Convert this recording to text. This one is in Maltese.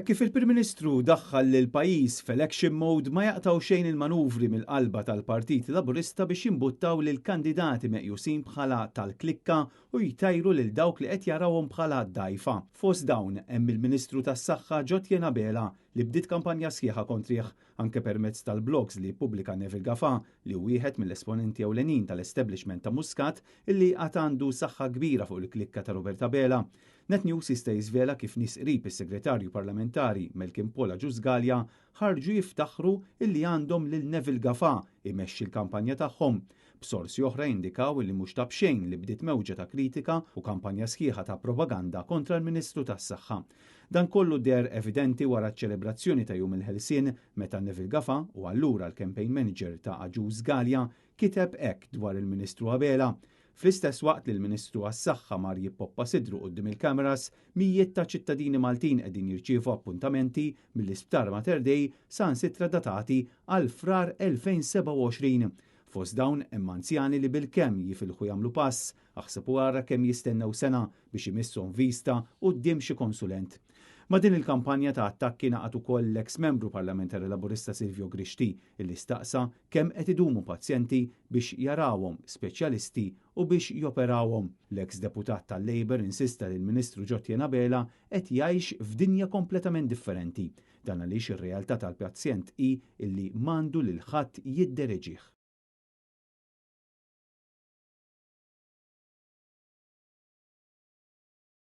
Kif il-Prim Ministru daħħal lil pajjiż f'election mode ma jaqtaw xejn il-manuvri mill-qalba tal-Partit Laburista biex jimbuttaw lil kandidati meqjusin bħala tal-klikka u jtajru lil dawk li qed jarawhom bħala dajfa. Fost dawn hemm il-Ministru tas-Saħħa Ġotje Nabela li bdiet kampanja sħiħa kontrih anke permezz tal-blogs li pubblika Neville Gafa li wieħed mill-esponenti ewlenin tal-establishment ta' Muscat illi qatt għandu saħħa kbira fuq il-klikka ta' Roberta Bela. Net News jista' jiżvela kif nies qrib is-Segretarju Parlamentari Melkin Pola Ġużgalja ħarġu jiftaħru illi għandhom lil Neville Gafa imexxi l-kampanja tagħhom. B'sorsi oħra indikaw li mhux ta' bxejn li bdiet mewġa ta' kritika u kampanja sħiħa ta' propaganda kontra l-Ministru tas-Saħħa. Dan kollu der evidenti wara ċ-ċelebrazzjoni ta' Jum il-Ħelsien meta Neville Gafa u allura l-campaign manager ta' Ġużgalja kiteb hekk dwar il-Ministru Abela. Fl-istess waqt li l-Ministru għas-Saħħa mar jippoppa sidru quddiem il-kameras, mijiet ta' ċittadini Maltin qegħdin jirċievu appuntamenti mill-Isptar Mater Dei sansitra datati għal frar 2027. Fost dawn hemm anzjani li bilkemm jifilħu jagħmlu pass, aħseb wara kemm jistennew sena biex imisshom vista quddiem xi konsulent. Ma' din il-kampanja ta' attakki naqat ukoll l-eks membru parlamentari Laburista Silvio Grixti illi staqsa kemm qed idumu pazjenti biex jarawhom speċjalisti u biex joperawhom. L-eks deputat tal-Labor insista li l-Ministru Ġotje Nabela qed jgħix f'dinja kompletament differenti. Dan għaliex ir-realtà tal-pazjent hi illi m'għandu lil ħadd jiddereġih.